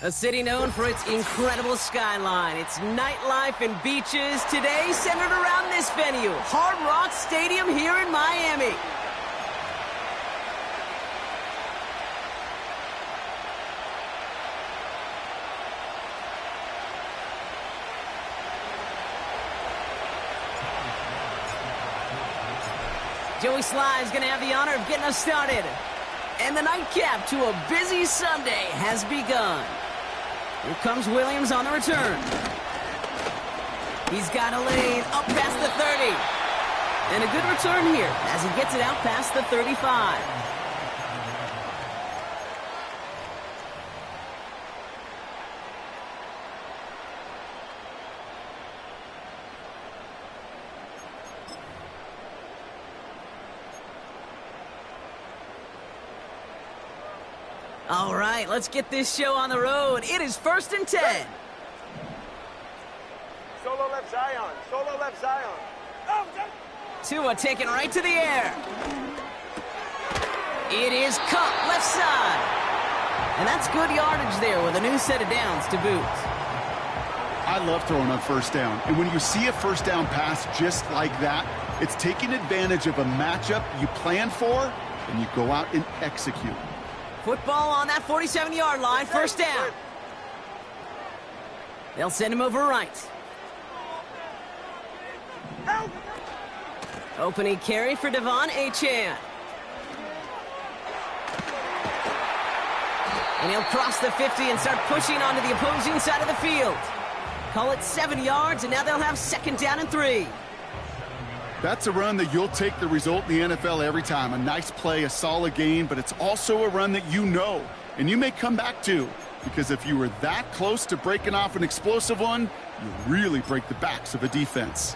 A city known for its incredible skyline, its nightlife and beaches, today centered around this venue, Hard Rock Stadium here in Miami. Joey Sly's going to have the honor of getting us started. And the nightcap to a busy Sunday has begun. Here comes Williams on the return. He's got a lane up past the 30. And a good return here as he gets it out past the 35. All right, let's get this show on the road. It is 1st and 10. Solo left Zion. Solo left Zion. Oh, Tua taken right to the air. It is Cup left side. And that's good yardage there with a new set of downs to boot. I love throwing on first down. And when you see a first down pass just like that, it's taking advantage of a matchup you plan for, and you go out and execute. Football on that 47-yard line, first down. They'll send him over right. Opening carry for Devon Achane. And he'll cross the 50 and start pushing onto the opposing side of the field. Call it 7 yards, and now they'll have 2nd down and 3. That's a run that you'll take the result in the NFL every time. A nice play, a solid game, but it's also a run that you know, and you may come back to, because if you were that close to breaking off an explosive one, you really break the backs of a defense.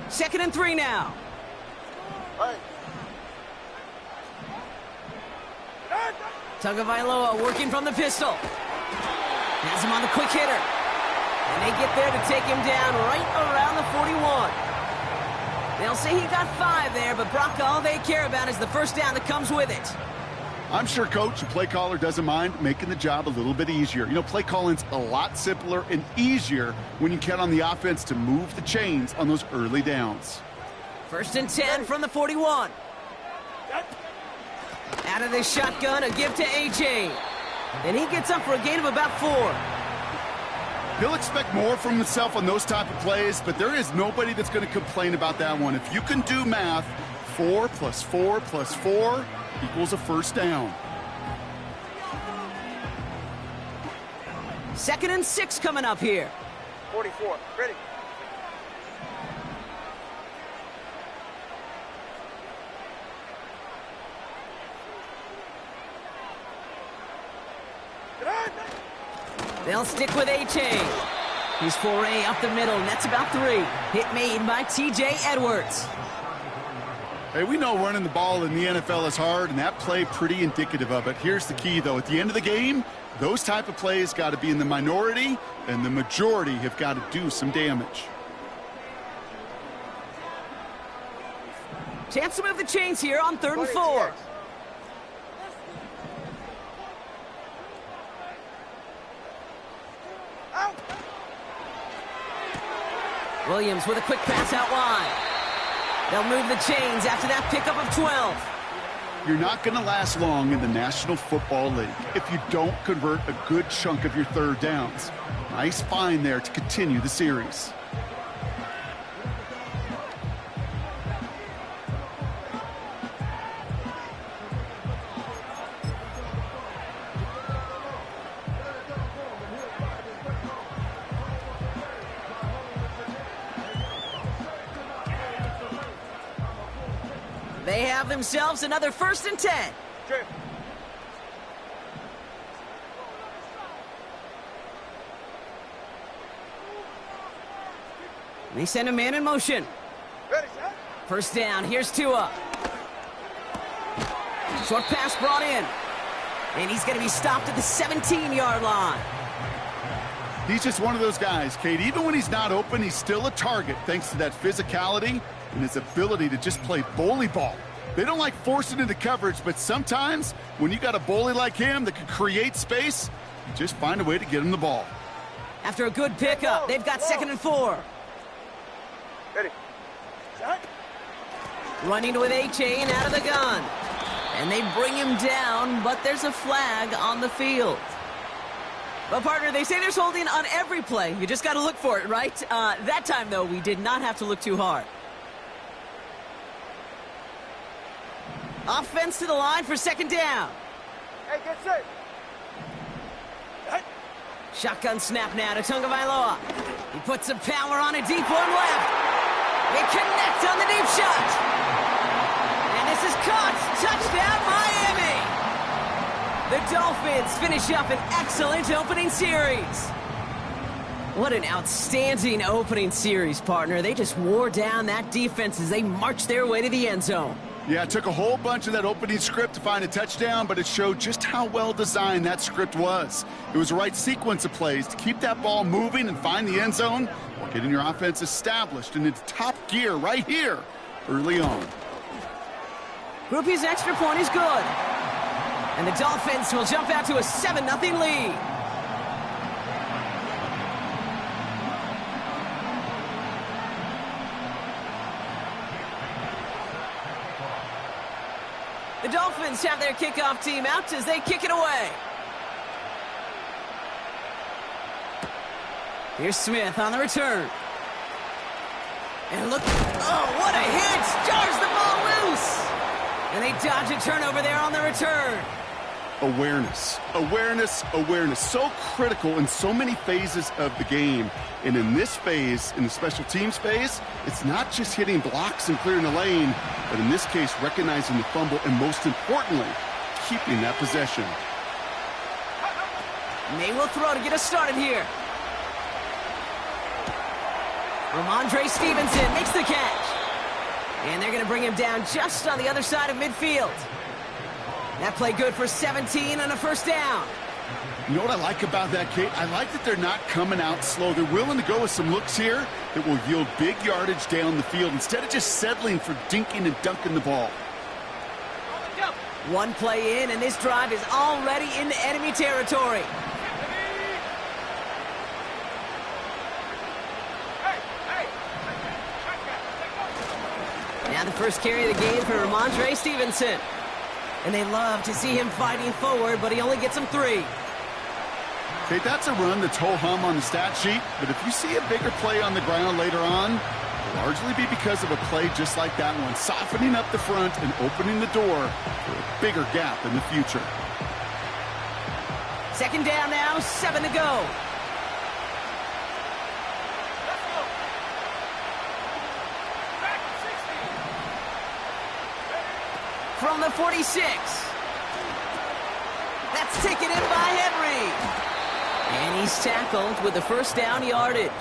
2nd and 3 now. Tagovailoa working from the pistol. Has him on the quick hitter. And they get there to take him down right around the 41. They'll say he got 5 there, but Brock, all they care about is the first down that comes with it. I'm sure, Coach, the play caller doesn't mind making the job a little bit easier. You know, play calling's a lot simpler and easier when you count on the offense to move the chains on those early downs. 1st and 10 from the 41. Out of the shotgun, a give to AJ. And he gets up for a gain of about 4. He'll expect more from himself on those type of plays, but there is nobody that's going to complain about that one. If you can do math, 4 plus 4 plus 4 equals a first down. 2nd and 6 coming up here. 44. Ready. They'll stick with Achane. His foray up the middle, nets about 3. Hit made by TJ Edwards. Hey, we know running the ball in the NFL is hard, and that play pretty indicative of it. Here's the key, though. At the end of the game, those type of plays got to be in the minority, and the majority have got to do some damage. Chance to move the chains here on 3rd and 4. Williams with a quick pass out wide. They'll move the chains after that pickup of 12. You're not going to last long in the National Football League if you don't convert a good chunk of your third downs. Nice find there to continue the series. They have themselves another 1st and 10. Trip. They send a man in motion. Ready, set. First down, here's Tua. Short pass brought in. And he's going to be stopped at the 17-yard line. He's just one of those guys, Kate. Even when he's not open, he's still a target thanks to that physicality and his ability to just play bully ball. They don't like forcing into coverage, but sometimes when you got a bully like him that can create space, you just find a way to get him the ball. After a good pickup, they've got 2nd and 4. Ready. Set. Running with A-Chain out of the gun. And they bring him down, but there's a flag on the field. But, partner, they say there's holding on every play. You just got to look for it, right? That time, though, we did not have to look too hard. Offense to the line for 2nd down. Hey, get set. Shotgun snap now to Tagovailoa. He puts some power on a deep one left. They connect on the deep shot. And this is caught. Touchdown, Miami. The Dolphins finish up an excellent opening series. What an outstanding opening series, partner. They just wore down that defense as they marched their way to the end zone. Yeah, it took a whole bunch of that opening script to find a touchdown, but it showed just how well designed that script was. It was the right sequence of plays to keep that ball moving and find the end zone while getting your offense established and into top gear right here early on. Groupie's extra point is good. And the Dolphins will jump out to a 7-0 lead. The Dolphins have their kickoff team out as they kick it away. Here's Smith on the return. And look, oh, what a hit! Jars the ball loose! And they dodge a turnover there on the return. Awareness, awareness, awareness. So critical in so many phases of the game. And in this phase, in the special teams phase, it's not just hitting blocks and clearing the lane, but in this case, recognizing the fumble and most importantly, keeping that possession. May will throw to get us started here. Ramondre Stevenson makes the catch. And they're going to bring him down just on the other side of midfield. That play good for 17 and a 1st down. You know what I like about that, Kate? I like that they're not coming out slow. They're willing to go with some looks here that will yield big yardage down the field instead of just settling for dinking and dunking the ball. One play in, and this drive is already into enemy territory. Now the first carry of the game for Ramondre Stevenson. And they love to see him fighting forward, but he only gets them 3. Okay, that's a run that's ho-hum on the stat sheet, but if you see a bigger play on the ground later on, it'll largely be because of a play just like that one, softening up the front and opening the door for a bigger gap in the future. 2nd down now, 7 to go. From the 46. That's taken in by Henry. And he's tackled with the 1st down yardage.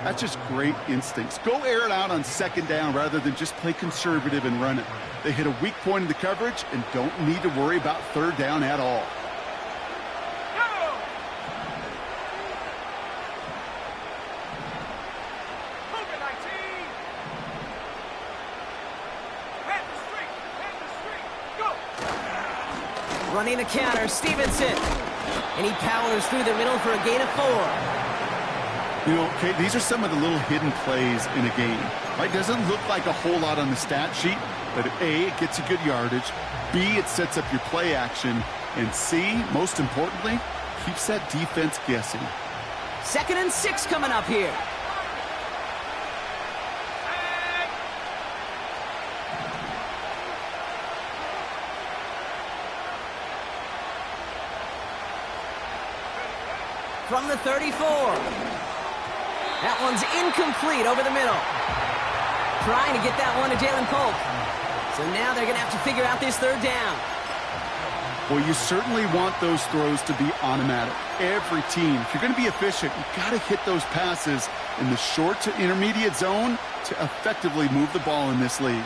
That's just great instincts. Go air it out on 2nd down rather than just play conservative and run it. They hit a weak point in the coverage and don't need to worry about 3rd down at all. Running the counter, Stevenson. And he powers through the middle for a gain of 4. You know, Kate, these are some of the little hidden plays in a game. Right? Doesn't look like a whole lot on the stat sheet, but A, it gets you good yardage. B, it sets up your play action. And C, most importantly, keeps that defense guessing. 2nd and 6 coming up here. From the 34. That one's incomplete over the middle. Trying to get that one to Jalen Polk. So now they're going to have to figure out this 3rd down. Well, you certainly want those throws to be automatic. Every team, if you're going to be efficient, you've got to hit those passes in the short to intermediate zone to effectively move the ball in this league.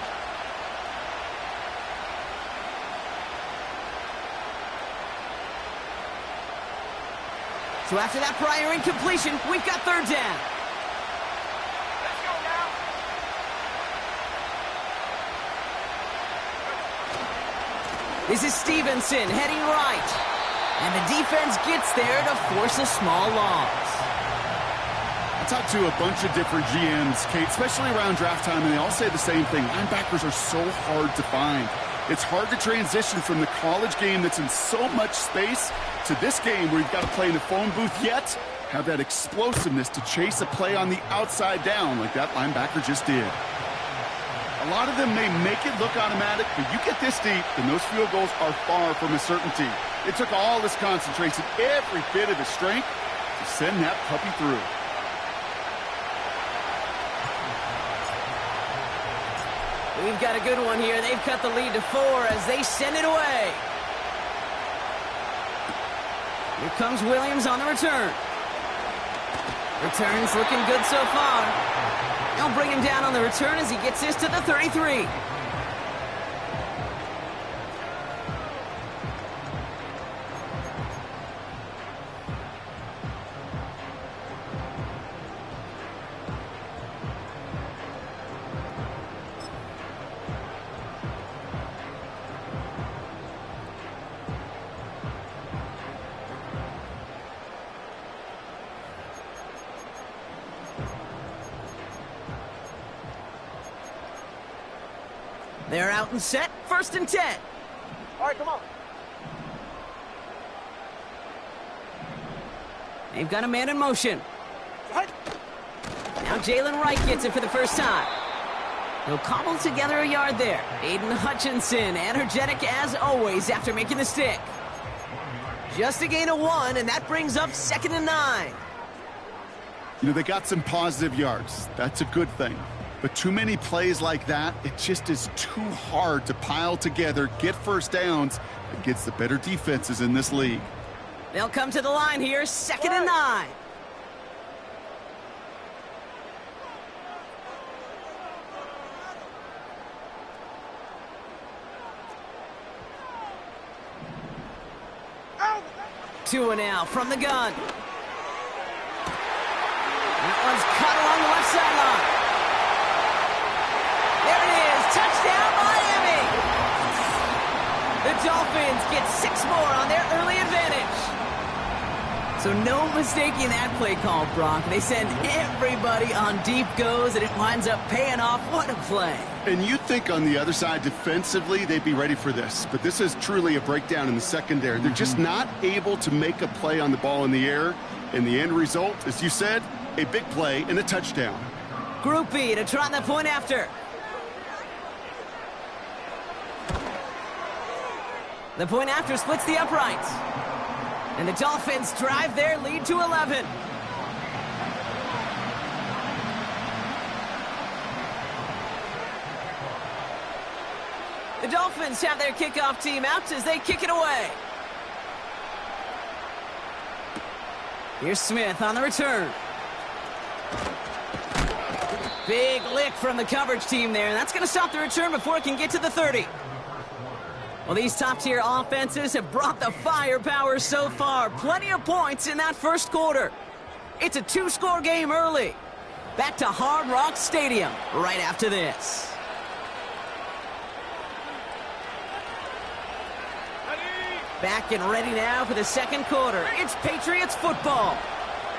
So after that prior incompletion, we've got 3rd down. Let's go now. This is Stevenson heading right. And the defense gets there to force a small loss. I talked to a bunch of different GMs, Kate, especially around draft time, and they all say the same thing. Linebackers are so hard to find. It's hard to transition from the college game that's in so much space to this game where you've got to play in the phone booth, yet have that explosiveness to chase a play on the outside down like that linebacker just did. A lot of them may make it look automatic, but you get this deep, and those field goals are far from a certainty. It took all his concentration, every bit of his strength, to send that puppy through. We've got a good one here. They've cut the lead to 4 as they send it away. Here comes Williams on the return. Return's looking good so far. They'll bring him down on the return as he gets this to the 33. They're out and set, 1st and 10. All right, come on. They've got a man in motion. Now Jalen Wright gets it for the first time. He'll cobble together a yard there. Aiden Hutchinson, energetic as always after making the stick. Just a gain of 1, and that brings up 2nd and 9. You know, they got some positive yards. That's a good thing. But too many plays like that, it just is too hard to pile together, get first downs, against the better defenses in this league. They'll come to the line here, 2nd and 9. Tua now from the gun. That one's cut along the left sideline. There it is, touchdown Miami! The Dolphins get 6 more on their early advantage. So no mistaking that play call, Brock. They send everybody on deep goes, and it winds up paying off. What a play. And you'd think on the other side defensively they'd be ready for this, but this is truly a breakdown in the secondary. They're just not able to make a play on the ball in the air, and the end result, as you said, a big play and a touchdown. Group B to trot the point after. The point after splits the uprights. And the Dolphins drive their lead to 11. The Dolphins have their kickoff team out as they kick it away. Here's Smith on the return. Big lick from the coverage team there, and that's going to stop the return before it can get to the 30. Well, these top-tier offenses have brought the firepower so far. Plenty of points in that first quarter. It's a 2-score game early. Back to Hard Rock Stadium right after this. Back and ready now for the second quarter. It's Patriots football.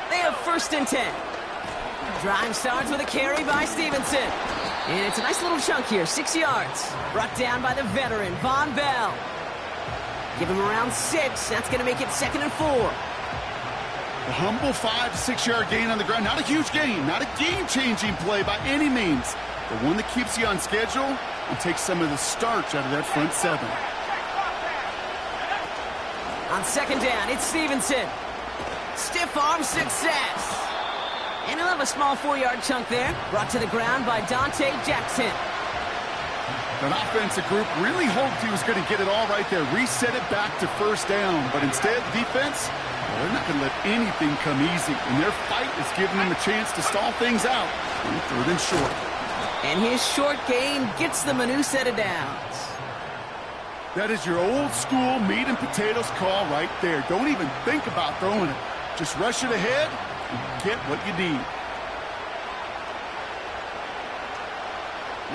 They have 1st and 10. Drive starts with a carry by Stevenson. And it's a nice little chunk here, 6 yards. Brought down by the veteran, Von Bell. Give him around 6. That's going to make it 2nd and 4. A humble 5 to 6 yard gain on the ground. Not a huge gain, not a game-changing play by any means, but one that keeps you on schedule and takes some of the starch out of that front 7. On 2nd down, it's Stevenson. Stiff arm success. And he'll have a small 4-yard chunk there. Brought to the ground by Dante Jackson. That offensive group really hoped he was going to get it all right there. Reset it back to 1st down. But instead, defense, well, they're not going to let anything come easy. And their fight is giving them a chance to stall things out on 3rd and short. And his short gain gets them a new set of downs. That is your old school meat and potatoes call right there. Don't even think about throwing it. Just rush it ahead and get what you need.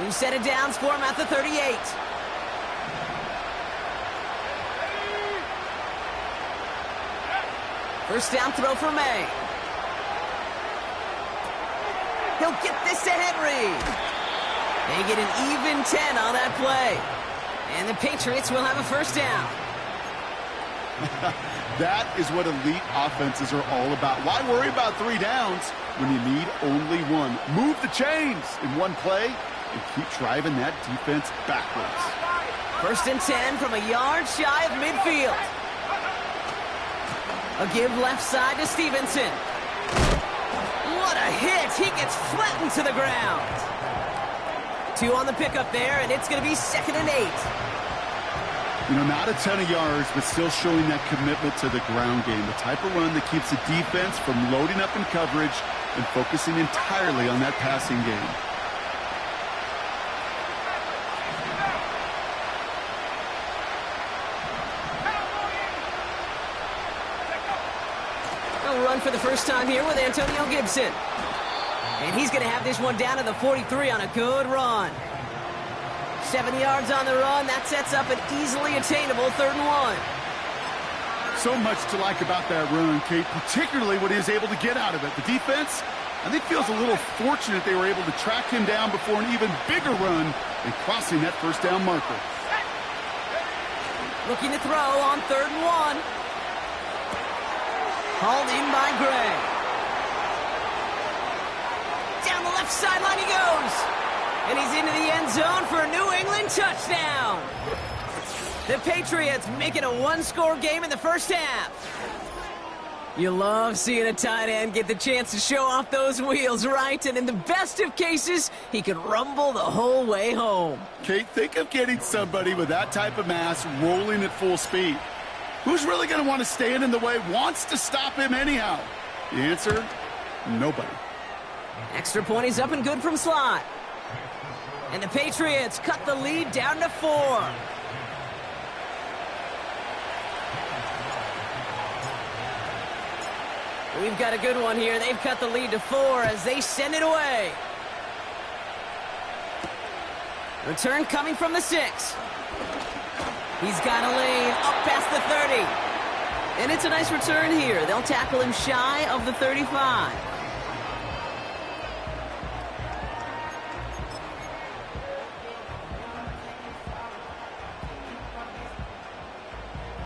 New set of downs for him at the 38. First down throw for May. He'll get this to Henry. They get an even 10 on that play. And the Patriots will have a first down. That is what elite offenses are all about. Why worry about 3 downs when you need only one? Move the chains in one play and keep driving that defense backwards. First and 10 from a yard shy of midfield. A give left side to Stevenson. What a hit! He gets flattened to the ground. 2 on the pickup there, and it's going to be 2nd and 8. You know, not a ton of yards, but still showing that commitment to the ground game. The type of run that keeps the defense from loading up in coverage and focusing entirely on that passing game. A run for the first time here with Antonio Gibson. And he's going to have this one down to the 43 on a good run. 7 yards on the run. That sets up an easily attainable 3rd and 1. So much to like about that run, Kate, particularly what he was able to get out of it. The defense, I think, feels a little fortunate they were able to track him down before an even bigger run and crossing that first down marker. Looking to throw on 3rd and 1. Hauled in by Gray. Down the left sideline he goes. And he's into the end zone for a New England touchdown. The Patriots make it a 1-score game in the first half. You love seeing a tight end get the chance to show off those wheels, right? And in the best of cases, he can rumble the whole way home. Kate, think of getting somebody with that type of mass rolling at full speed. Who's really going to want to stand in the way, wants to stop him anyhow? The answer, nobody. Extra point is up and good from slot. And the Patriots cut the lead down to 4. We've got a good one here. They've cut the lead to 4 as they send it away. Return coming from the 6. He's got a lane up past the 30. And it's a nice return here. They'll tackle him shy of the 35.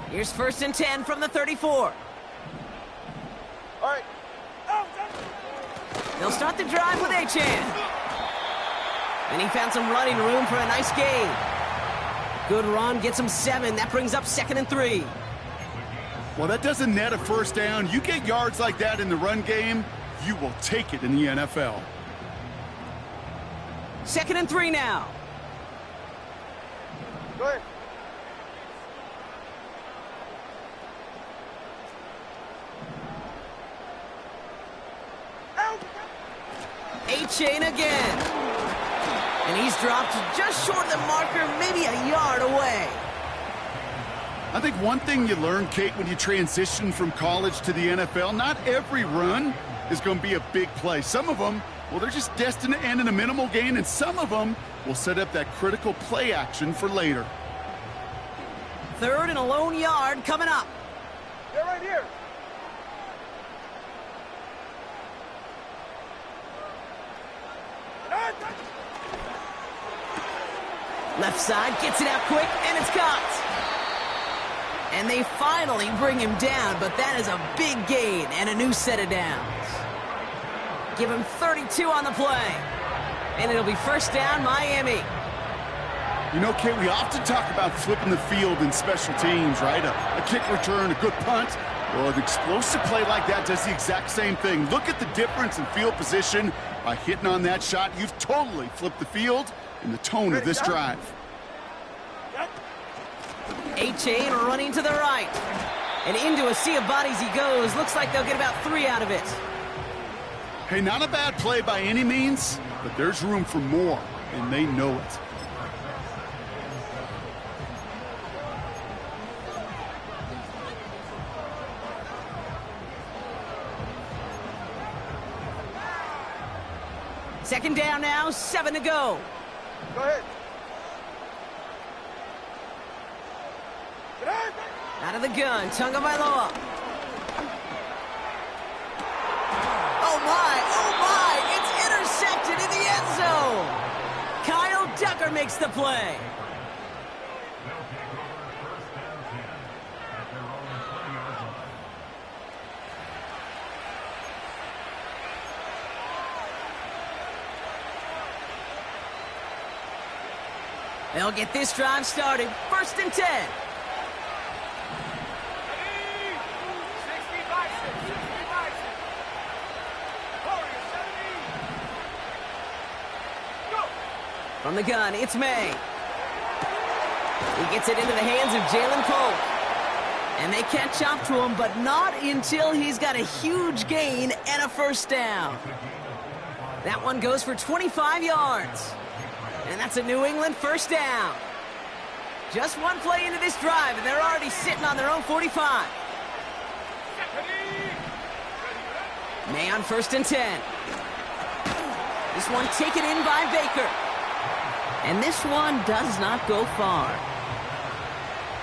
Here's 1st and 10 from the 34. All right. They'll start the drive with Achane. And he found some running room for a nice gain. Good run, gets him 7. That brings up 2nd and 3. Well, that doesn't net a first down. You get yards like that in the run game, you will take it in the NFL. 2nd and 3 now. Go ahead. Achane again. And he's dropped just short of the marker, maybe a yard away. I think one thing you learn, Kate, when you transition from college to the NFL, not every run is going to be a big play. Some of them, well, they're just destined to end in a minimal gain, and some of them will set up that critical play action for later. 3rd and a lone yard coming up. They're right here. Left side gets it out quick, and it's caught. And they finally bring him down, but that is a big gain and a new set of downs. Give him 32 on the play. And it'll be first down, Miami. You know, Kate, we often talk about flipping the field in special teams, right? A kick return, a good punt. Well, an explosive play like that does the exact same thing. Look at the difference in field position. By hitting on that shot, you've totally flipped the field and the tone of this drive. Achane running to the right. And into a sea of bodies he goes. Looks like they'll get about 3 out of it. Hey, not a bad play by any means, but there's room for more, and they know it. Second down now, 7 to go. Go ahead. Out of the gun, Tagovailoa. linebacker makes the play. They'll get this drive started. 1st and 10. From the gun, it's May. He gets it into the hands of Jalen Polk. And they catch up to him, but not until he's got a huge gain and a 1st down. That one goes for 25 yards. And that's a New England 1st down. Just one play into this drive, and they're already sitting on their own 45. May on 1st and 10. This one taken in by Baker. And this one does not go far.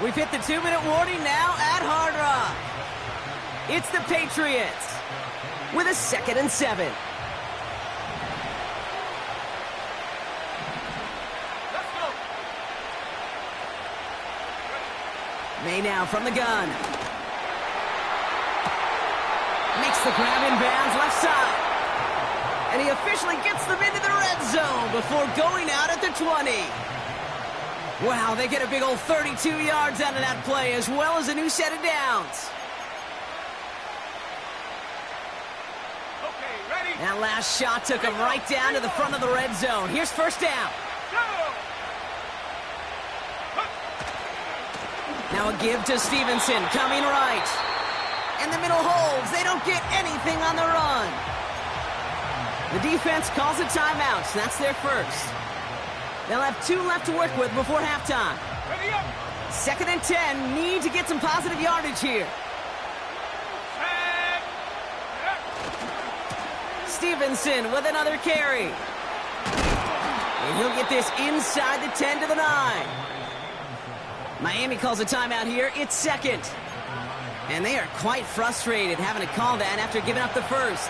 We've hit the 2-minute warning now at Hard Rock. It's the Patriots with a 2nd and 7. May now from the gun. Makes the grab in bounds left side. And he officially gets them into the red zone before going out at the 20. Wow, they get a big old 32 yards out of that play, as well as a new set of downs. Okay, ready? That last shot took him right down to the front of the red zone. Here's 1st down. Now a give to Stevenson, coming right. And the middle holds. They don't get anything on the run. The defense calls a timeout. That's their 1st. They'll have 2 left to work with before halftime. 2nd and 10. Need to get some positive yardage here. Stevenson with another carry. And he'll get this inside the 10 to the 9. Miami calls a timeout here. It's 2nd. And they are quite frustrated having to call that after giving up the 1st.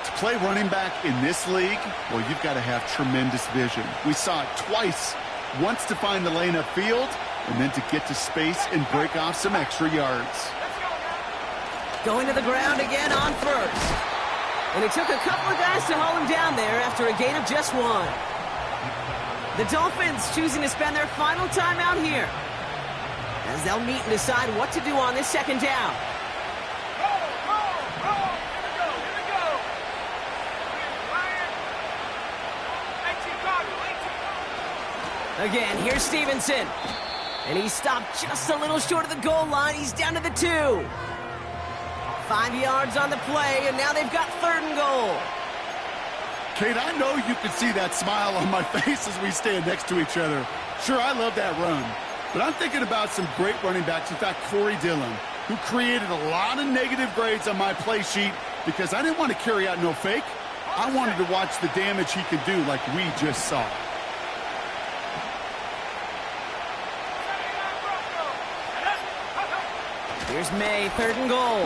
To play running back in this league, well, you've got to have tremendous vision. We saw it twice. Once to find the lane upfield, and then to get to space and break off some extra yards. Going to the ground again on 1st. And it took a couple of guys to hold him down there after a gain of just 1. The Dolphins choosing to spend their final timeout here, as they'll meet and decide what to do on this 2nd down. Again, here's Stevenson. And he stopped just a little short of the goal line. He's down to the 2. 5 yards on the play, and now they've got 3rd and goal. Kate, I know you can see that smile on my face as we stand next to each other. Sure, I love that run. But I'm thinking about some great running backs. In fact, Corey Dillon, who created a lot of negative grades on my play sheet because I didn't want to carry out no fake. I wanted to watch the damage he could do like we just saw. Here's May, 3rd and goal.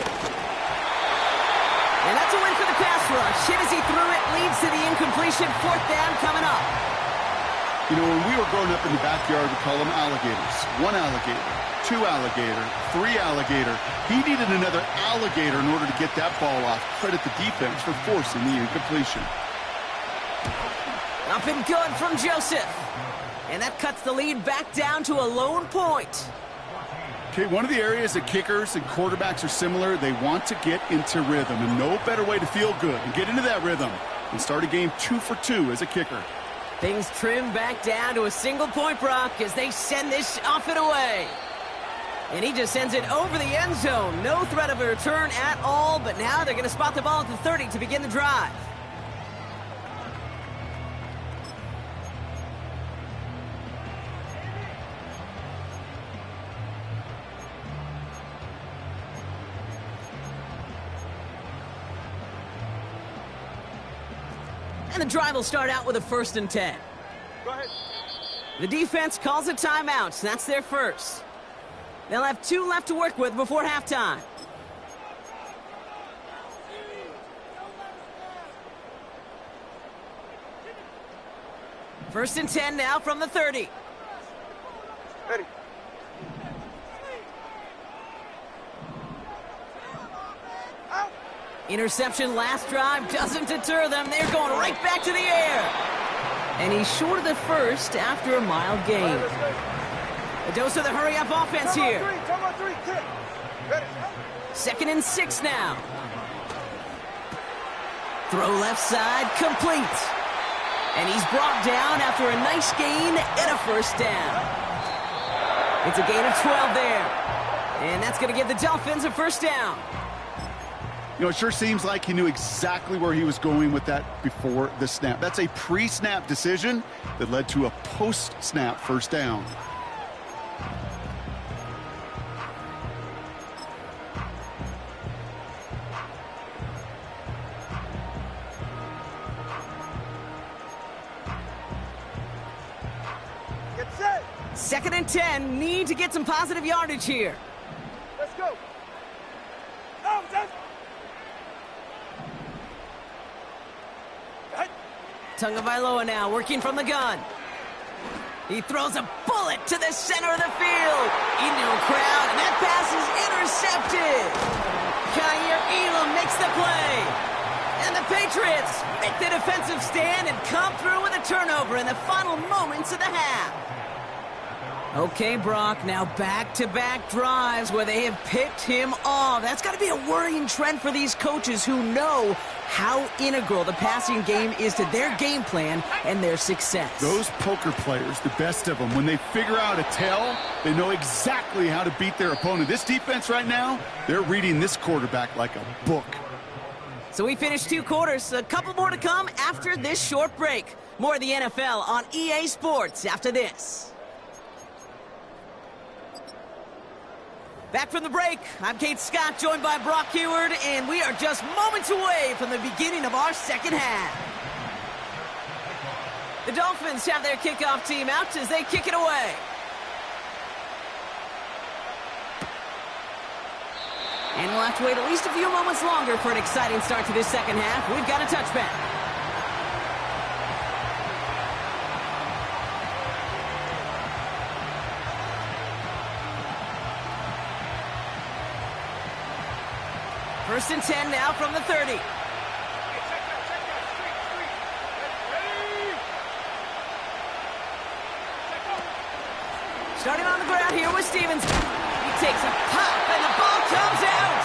And that's a win for the pass rush. Hit as he threw it, leads to the incompletion. 4th down coming up. You know, when we were growing up in the backyard, we call them alligators. 1 alligator, 2 alligator, 3 alligator. He needed another alligator in order to get that ball off. Credit the defense for forcing the incompletion. Up and good from Joseph. And that cuts the lead back down to a lone point. Okay, one of the areas that kickers and quarterbacks are similar, they want to get into rhythm, and no better way to feel good and get into that rhythm and start a game 2 for 2 as a kicker. Things trim back down to a single point, Brock, as they send this off and away. And he just sends it over the end zone. No threat of a return at all, but now they're going to spot the ball at the 30 to begin the drive. And the drive will start out with a 1st and 10. Go ahead. The defense calls a timeout. That's their 1st. They'll have 2 left to work with before halftime. First and 10 now from the 30. Ready. Out. Interception last drive doesn't deter them. They're going right back to the air. And he's short of the first after a mild gain. A dose of the hurry-up offense here. Come on, three, kick. Ready. Second and 6 now. Throw left side, complete. And he's brought down after a nice gain and a first down. It's a gain of 12 there. And that's going to give the Dolphins a first down. You know, it sure seems like he knew exactly where he was going with that before the snap. That's a pre-snap decision that led to a post-snap first down. Get set. Second and 10, need to get some positive yardage here. Let's go. Out. Tagovailoa now working from the gun. He throws a bullet to the center of the field. Into a crowd, and that pass is intercepted. Kaiir Elam makes the play. And the Patriots make the defensive stand and come through with a turnover in the final moments of the half. Okay, Brock, now back-to-back drives where they have picked him off. That's got to be a worrying trend for these coaches who know how integral the passing game is to their game plan and their success. Those poker players, the best of them, when they figure out a tell, they know exactly how to beat their opponent. This defense right now, they're reading this quarterback like a book. So we finished 2 quarters. A couple more to come after this short break. More of the NFL on EA Sports after this. Back from the break, I'm Kate Scott, joined by Brock Heward, and we are just moments away from the beginning of our second half. The Dolphins have their kickoff team out as they kick it away. And we'll have to wait at least a few moments longer for an exciting start to this second half. We've got a touchback. First and 10 now from the 30. Starting on the ground here with Stevens. He takes a pop and the ball comes out.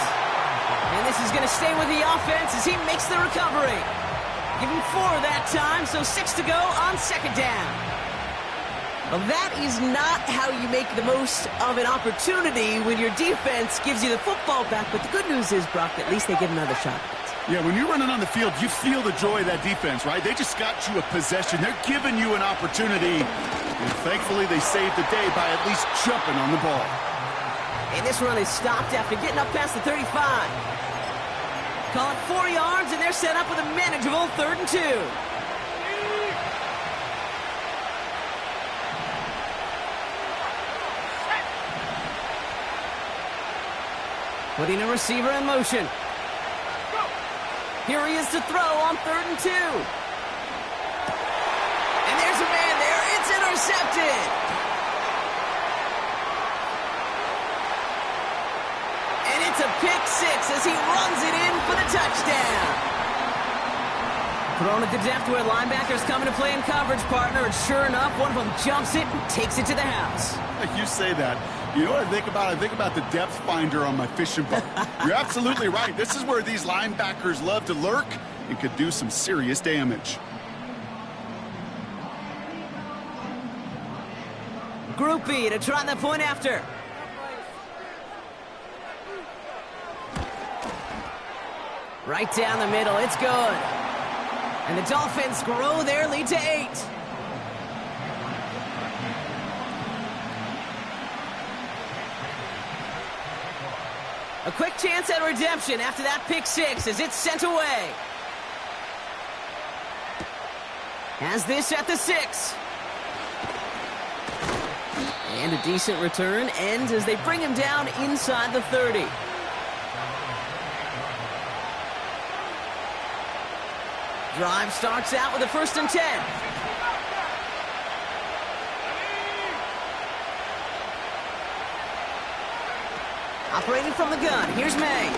And this is going to stay with the offense as he makes the recovery. Give him 4 that time, so 6 to go on second down. Well, that is not how you make the most of an opportunity when your defense gives you the football back. But the good news is, Brock, at least they get another shot. Yeah, when you're running on the field, you feel the joy of that defense, right? They just got you a possession. They're giving you an opportunity. And thankfully, they saved the day by at least jumping on the ball. And this run is stopped after getting up past the 35. Call it 4 yards, and they're set up with a manageable 3rd and 2. Putting a receiver in motion. Here he is to throw on 3rd and 2. And there's a man there. It's intercepted. And it's a pick 6 as he runs it in for the touchdown. Thrown at the depth where linebackers come into play in coverage, partner. And sure enough, one of them jumps it and takes it to the house. You say that. You know what I think about? I think about the depth finder on my fishing boat. You're absolutely right. This is where these linebackers love to lurk and could do some serious damage. Group B to try the point after. Right down the middle. It's good. And the Dolphins grow their lead to 8. A quick chance at redemption after that pick 6 as it's sent away. Has this at the 6. And a decent return ends as they bring him down inside the 30. Drive starts out with a 1st and 10. Operating from the gun, here's May.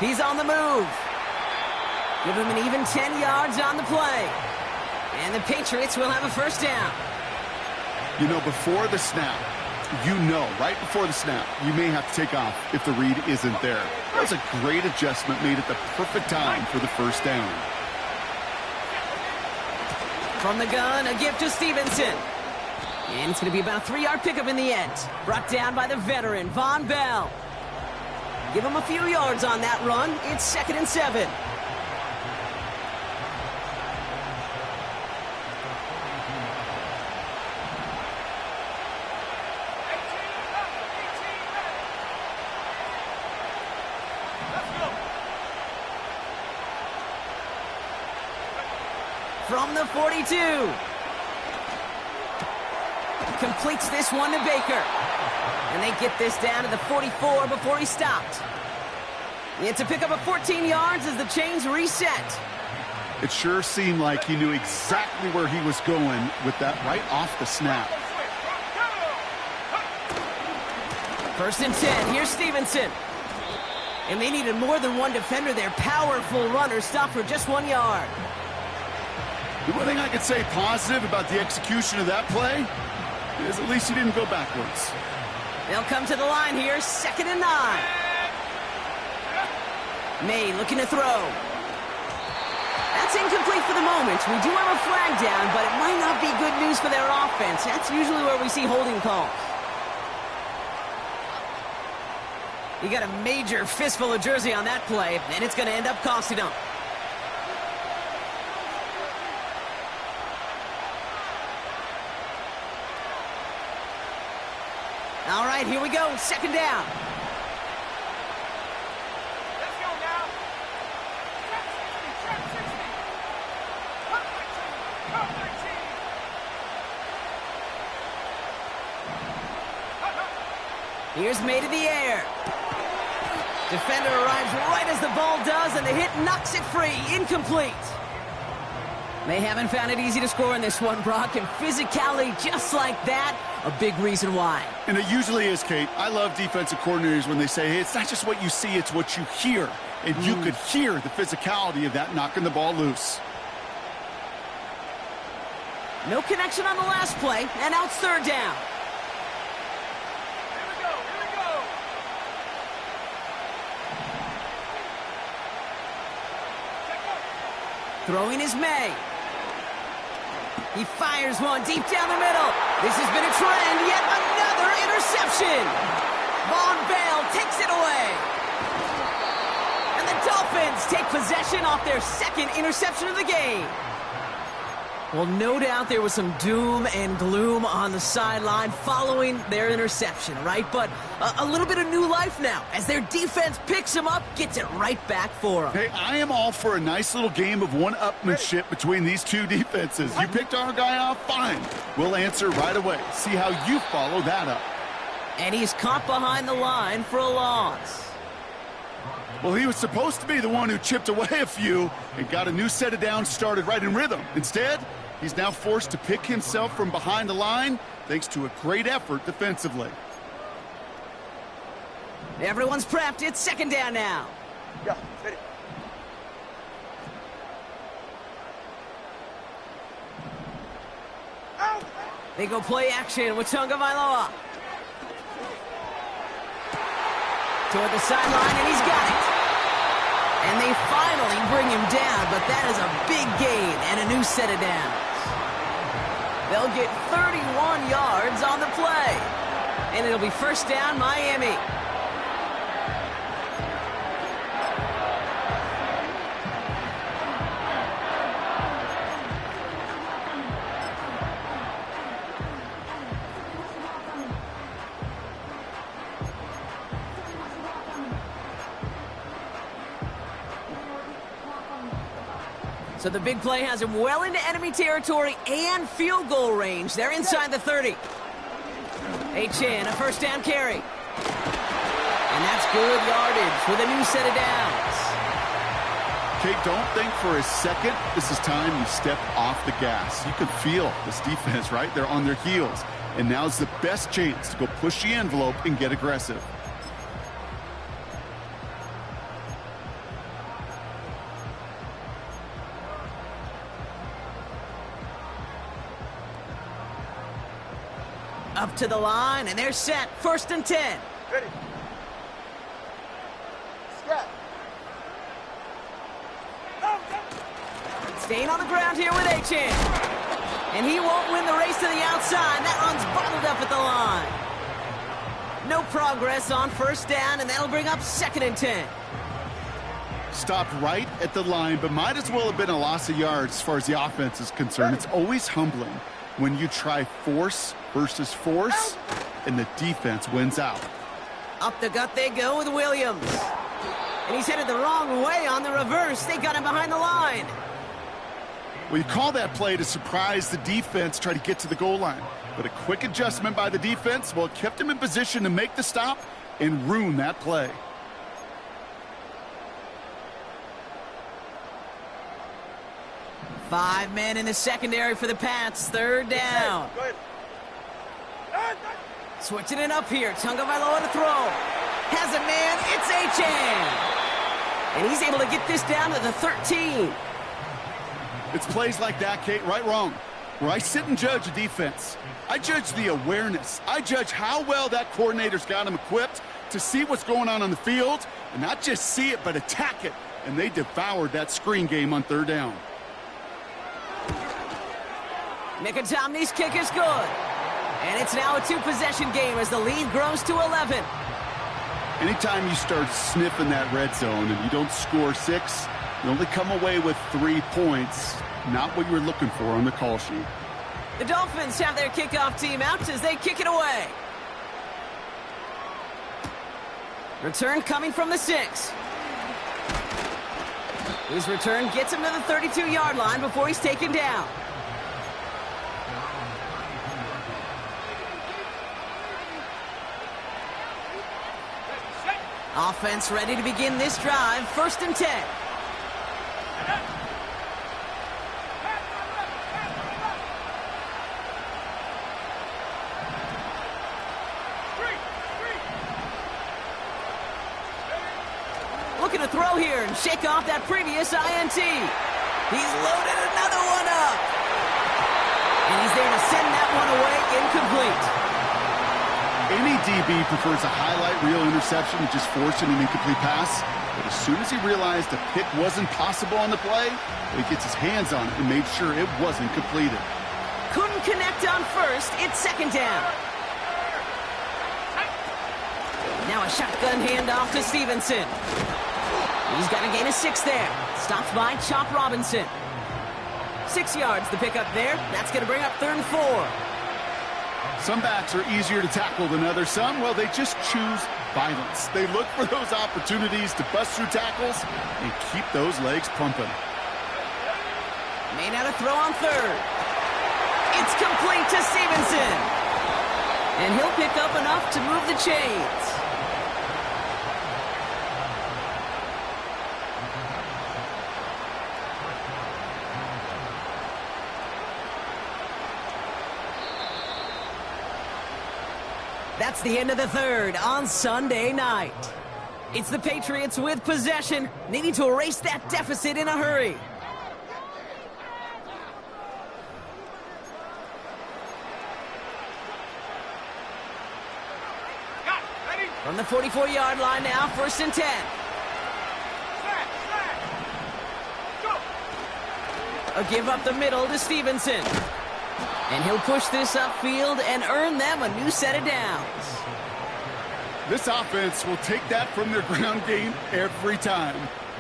He's on the move. Give him an even 10 yards on the play. And the Patriots will have a first down. You know, before the snap, right before the snap, you may have to take off if the read isn't there. That was a great adjustment made at the perfect time for the first down. From the gun, a gift to Stevenson. And it's going to be about a 3-yard pickup in the end. Brought down by the veteran, Von Bell. Give him a few yards on that run. It's 2nd and 7. From the 42. Completes this one to Baker. And they get this down to the 44 before he stopped. It's a pickup of 14 yards as the chains reset. It sure seemed like he knew exactly where he was going with that right off the snap. 1st and 10. Here's Stevenson. And they needed more than one defender there. Powerful runner stopped for just 1 yard. The one thing I could say positive about the execution of that play is at least he didn't go backwards. They'll come to the line here, 2nd and 9. May looking to throw. That's incomplete for the moment. We do have a flag down, but it might not be good news for their offense. That's usually where we see holding calls. You got a major fistful of jersey on that play, and it's going to end up costing them. All right, here we go. 2nd down. Let's go now. Here's May to the air. Defender arrives right as the ball does, and the hit knocks it free. Incomplete. They haven't found it easy to score in this one, Brock, and physicality just like that, a big reason why. And it usually is, Kate. I love defensive coordinators when they say, hey, it's not just what you see, it's what you hear. And you could hear the physicality of that knocking the ball loose. No connection on the last play, and now it's 3rd down. Here we go. Throwing is May. He fires one deep down the middle. This has been a trend. Yet another interception. Von Bell takes it away. And the Dolphins take possession off their 2nd interception of the game. Well, no doubt there was some doom and gloom on the sideline following their interception, right? But a little bit of new life now as their defense picks them up, gets it right back for them. Hey, I am all for a nice little game of one-upmanship between these two defenses. You picked our guy off, fine. We'll answer right away. See how you follow that up. And he's caught behind the line for a loss. Well, he was supposed to be the one who chipped away a few and got a new set of downs started right in rhythm. Instead, he's now forced to pick himself from behind the line thanks to a great effort defensively. Everyone's prepped. It's 2nd down now. Yeah, hit it. Out. They go play action with Tagovailoa. Toward the sideline, and he's got it. And they finally bring him down, but that is a big gain and a new set of downs. They'll get 31 yards on the play. And it'll be 1st down, Miami. So the big play has him well into enemy territory and field goal range. They're inside the 30. H.N., a 1st down carry. And that's good yardage with a new set of downs. Kate, don't think for a second this is time you step off the gas. You can feel this defense, right? They're on their heels. And now's the best chance to go push the envelope and get aggressive. Up to the line, and they're set. 1st and 10. Ready. Scat. Staying on the ground here with Achan. And he won't win the race to the outside. That one's bottled up at the line. No progress on 1st down, and that'll bring up 2nd and 10. Stopped right at the line, but might as well have been a loss of yards as far as the offense is concerned. It's always humbling when you try force versus force, and the defense wins out. Up the gut they go with Williams. And he's headed the wrong way on the reverse. They got him behind the line. Well, you call that play to surprise the defense, try to get to the goal line. But a quick adjustment by the defense, well, it kept him in position to make the stop and ruin that play. Five men in the secondary for the Pats. 3rd down. Go ahead. Switching it up here. Tagovailoa to throw. Has a man. It's Achan. And he's able to get this down to the 13. It's plays like that, Kate, right, wrong, where I sit and judge a defense. I judge the awareness. I judge how well that coordinator's got him equipped to see what's going on the field, and not just see it, but attack it. And they devoured that screen game on 3rd down. Mickey kick is good. And it's now a 2-possession game as the lead grows to 11. Anytime you start sniffing that red zone and you don't score 6, you only come away with 3 points. Not what you were looking for on the call sheet. The Dolphins have their kickoff team out as they kick it away. Return coming from the 6. His return gets him to the 32-yard line before he's taken down. Offense ready to begin this drive. 1st and 10. Looking to throw here and shake off that previous INT. He's loaded another one up. And he's there to send that one away incomplete. Any DB prefers a highlight reel interception to just forcing an incomplete pass. But as soon as he realized a pick wasn't possible on the play, he gets his hands on it and made sure it wasn't completed. Couldn't connect on 1st. It's 2nd down. Now a shotgun handoff to Stevenson. He's got a gain of 6 there. Stopped by Chop Robinson. 6 yards to pick up there. That's going to bring up 3rd and 4. Some backs are easier to tackle than others. Some, well, they just choose violence. They look for those opportunities to bust through tackles and keep those legs pumping. Made out a throw on 3rd. It's complete to Stevenson. And he'll pick up enough to move the chains. That's the end of the 3rd on Sunday night. It's the Patriots with possession, needing to erase that deficit in a hurry. From the 44-yard line now, 1st and 10. A give up the middle to Stevenson. And he'll push this upfield and earn them a new set of downs. This offense will take that from their ground game every time.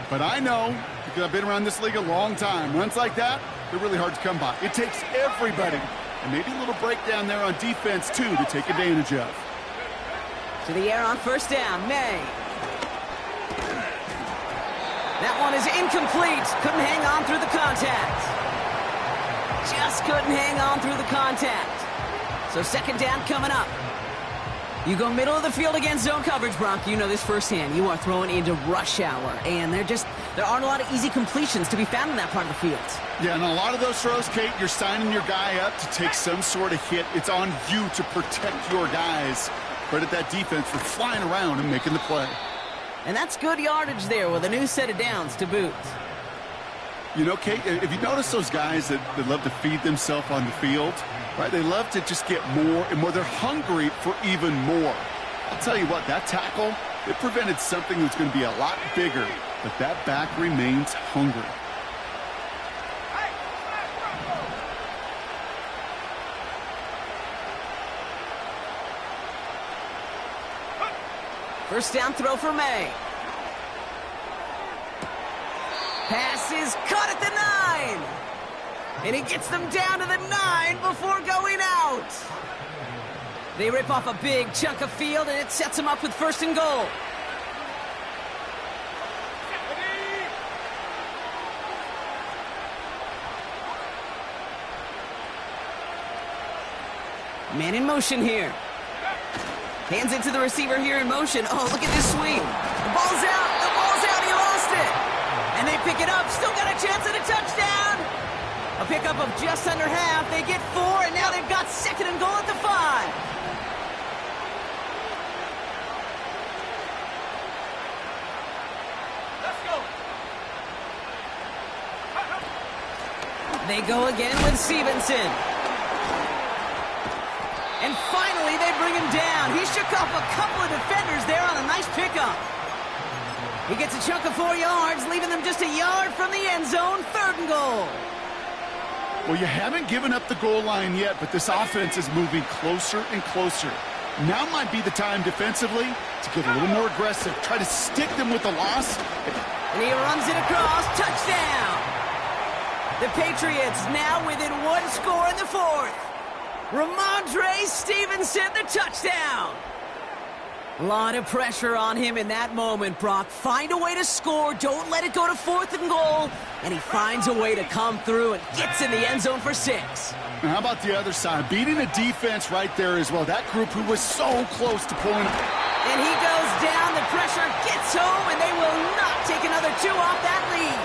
But I know, because I've been around this league a long time, runs like that, they're really hard to come by. It takes everybody, and maybe a little breakdown there on defense, too, to take advantage of. To the air on 1st down, May. That one is incomplete. Couldn't hang on through the contact. Just couldn't hang on through the contact. So 2nd down coming up. You go middle of the field against zone coverage, Brock. You know this firsthand. You are throwing into rush hour, and there aren't a lot of easy completions to be found in that part of the field. Yeah, and a lot of those throws, Kate, you're signing your guy up to take some sort of hit. It's on you to protect your guys. Credit that defense for flying around and making the play. And that's good yardage there with a new set of downs to boot. You know, Kate, if you notice those guys that love to feed themselves on the field, right? They love to just get more and more. They're hungry for even more. I'll tell you what, that tackle, it prevented something that's going to be a lot bigger, but that back remains hungry. First down throw for May. Pass is caught at the 9. And he gets them down to the 9 before going out. They rip off a big chunk of field, and it sets them up with first and goal. Man in motion here. Hands it to the receiver here in motion. Oh, look at this sweep. The ball's out. The ball's out. He lost it. And they pick it up. Still got a chance at a touchdown. A pickup of just under half. They get 4, and now they've got second and goal at the 5. Let's go. They go again with Stevenson. And finally, they bring him down. He shook off a couple of defenders there on a nice pickup. He gets a chunk of 4 yards, leaving them just a yard from the end zone. Third and goal. Well, you haven't given up the goal line yet, but this offense is moving closer and closer. Now might be the time defensively to get a little more aggressive. Try to stick them with the loss. And he runs it across. Touchdown. The Patriots now within 1 score in the 4th. Ramondre Stevenson, the touchdown. A lot of pressure on him in that moment, Brock. Find a way to score. Don't let it go to 4th and goal. And he finds a way to come through and gets in the end zone for 6. Now, how about the other side? Beating a defense right there as well. That group who was so close to pulling up. And he goes down. The pressure gets home, and they will not take another 2 off that lead.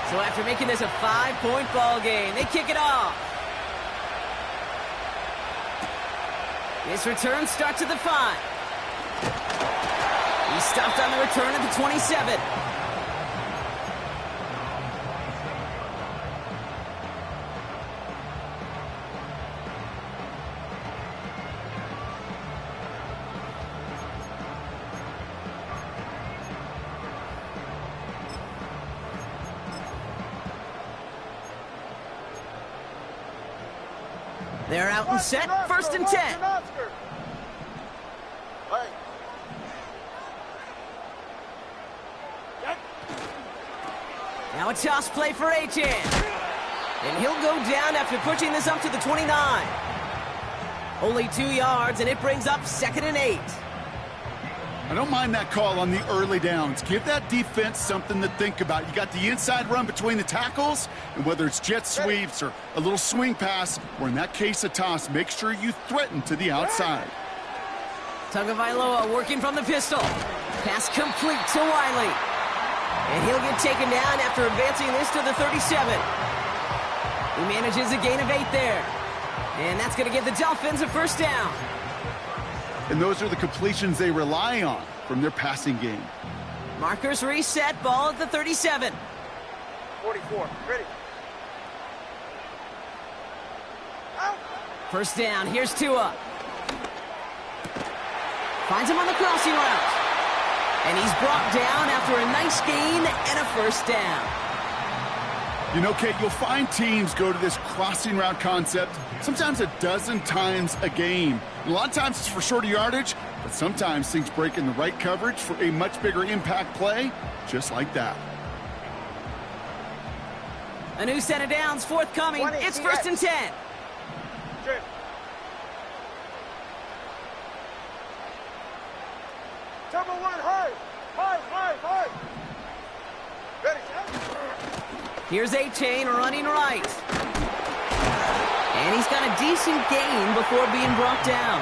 So after making this a 5-point ball game, they kick it off. This return starts at the 5. He stopped on the return at the 27. They're out and set, first and 10. Now a toss play for Achan. And he'll go down after pushing this up to the 29. Only 2 yards, and it brings up 2nd and 8. I don't mind that call on the early downs. Give that defense something to think about. You got the inside run between the tackles, and whether it's jet sweeps or a little swing pass, or in that case a toss, make sure you threaten to the outside. Tagovailoa working from the pistol. Pass complete to Wiley. And he'll get taken down after advancing this to the 37. He manages a gain of 8 there. And that's going to give the Dolphins a first down. And those are the completions they rely on from their passing game. Markers reset, ball at the 37. 44, ready. Out. First down, here's Tua. Finds him on the crossing route. And he's brought down after a nice gain and a first down. You know, Kate, you'll find teams go to this crossing route concept sometimes a dozen times a game. And a lot of times it's for shorter yardage, but sometimes things break in the right coverage for a much bigger impact play, just like that. A new set of downs forthcoming. It's first and 10. Straight. Number 1, high. Ready. Here's A-Chain running right. And he's got a decent gain before being brought down.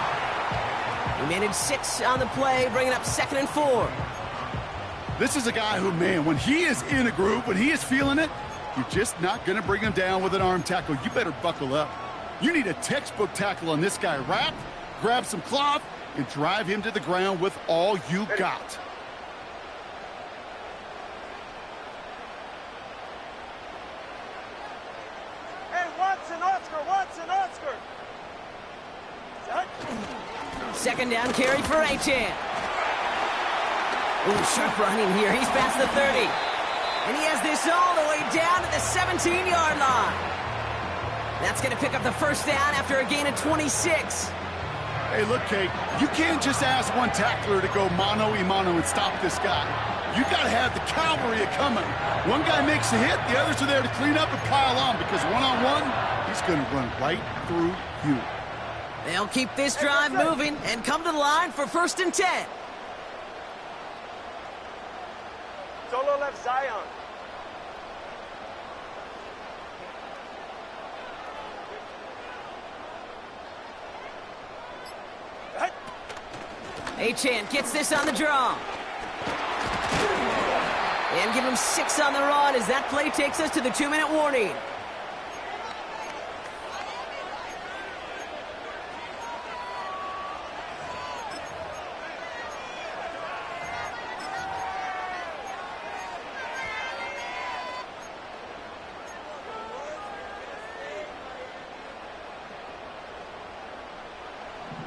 He managed 6 on the play, bringing up 2nd and 4. This is a guy who, man, when he is in a group, when he is feeling it, you're just not going to bring him down with an arm tackle. You better buckle up. You need a textbook tackle on this guy. Wrap, grab some cloth, and drive him to the ground with all you got. Watson, Oscar, Watson, Oscar. Set. Second down carry for Achan. Ooh, sharp running here. He's past the 30. And he has this all the way down to the 17-yard line. That's going to pick up the first down after a gain of 26. Hey, look, Kate, you can't just ask one tackler to go mano-a-mano and stop this guy. You got to have the cavalry coming. One guy makes a hit, the others are there to clean up and pile on, because one-on-one, he's going to run right through you. They'll keep this drive moving and come to the line for 1st and 10. Solo left Zion. Achan gets this on the draw. And give him 6 on the run as that play takes us to the 2-minute warning.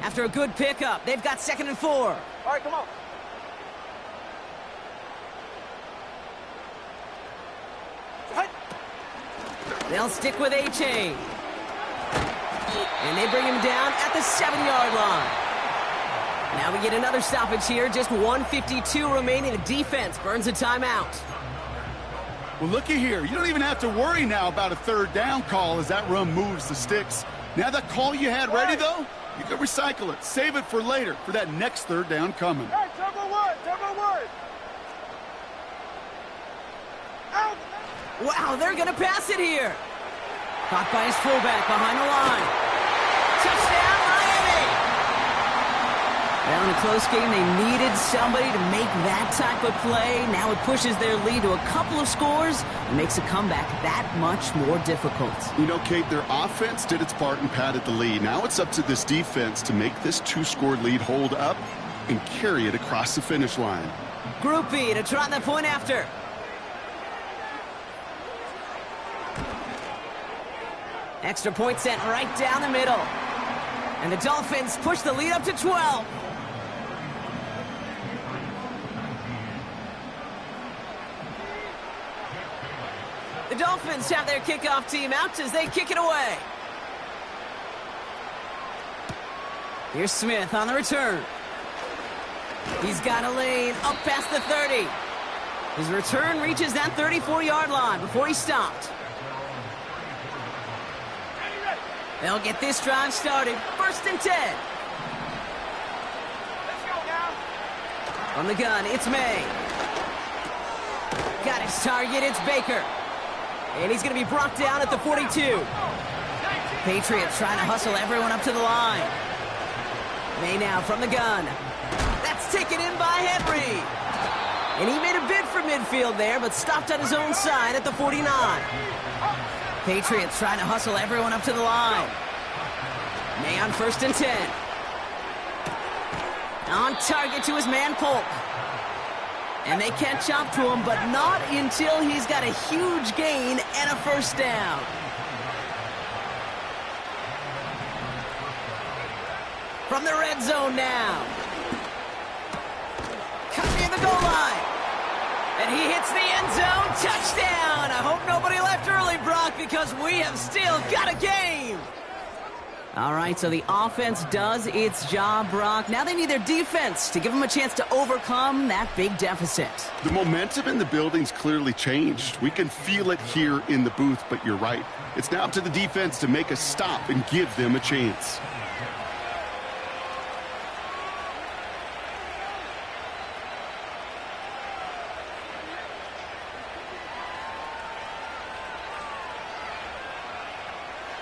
After a good pickup, they've got 2nd and 4. All right, come on. They'll stick with Achan. And they bring him down at the 7-yard line. Now we get another stoppage here. Just 1:52 remaining. The defense burns a timeout. Well, looky here. You don't even have to worry now about a 3rd down call as that run moves the sticks. Now that call you had ready, though, you can recycle it. Save it for later, for that next 3rd down coming. Hey, Turbo Wood, Turbo Wood. Out. Wow, they're going to pass it here. Caught by his fullback behind the line. Touchdown, Miami! Well, in a close game, they needed somebody to make that type of play. Now it pushes their lead to a couple of scores and makes a comeback that much more difficult. You know, Kate, their offense did its part and padded the lead. Now it's up to this defense to make this 2-score lead hold up and carry it across the finish line. Group B to trot the point after. Extra point sent right down the middle. And the Dolphins push the lead up to 12. The Dolphins have their kickoff team out as they kick it away. Here's Smith on the return. He's got a lane up past the 30. His return reaches that 34-yard line before he stopped. They'll get this drive started. 1st and 10. Let's go now. From the gun, it's May. Got his target, it's Baker. And he's going to be brought down at the 42. Patriots trying to hustle everyone up to the line. May now from the gun. That's taken in by Henry. And he made a bid for midfield there, but stopped on his own side at the 49. Patriots trying to hustle everyone up to the line. May on 1st and 10. On target to his man Polk. And they catch up to him, but not until he's got a huge gain and a 1st down. From the red zone now. Coming near the goal line. And he hits the end zone. Touchdown! I hope nobody left early, Brock, because we have still got a game. All right, so the offense does its job, Brock. Now they need their defense to give them a chance to overcome that big deficit. The momentum in the building's clearly changed. We can feel it here in the booth, but you're right. It's now up to the defense to make a stop and give them a chance.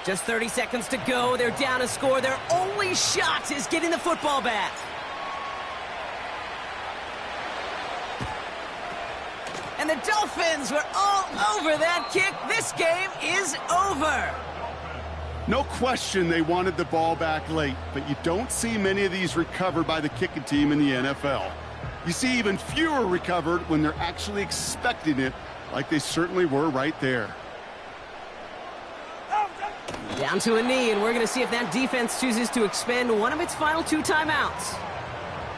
Just 30 seconds to go. They're down a score. Their only shot is getting the football back. And the Dolphins were all over that kick. This game is over. No question they wanted the ball back late, but you don't see many of these recovered by the kicking team in the NFL. You see even fewer recovered when they're actually expecting it, like they certainly were right there. Down to a knee, and we're going to see if that defense chooses to expend one of its final 2 timeouts.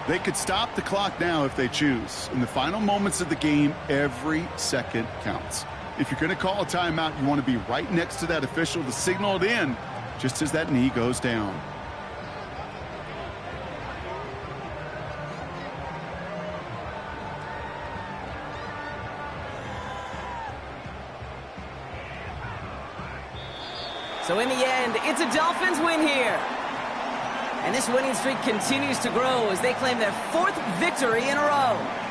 They could stop the clock now if they choose. In the final moments of the game, every second counts. If you're going to call a timeout, you want to be right next to that official to signal it in just as that knee goes down. So in the end, it's a Dolphins win here. And this winning streak continues to grow as they claim their 4th victory in a row.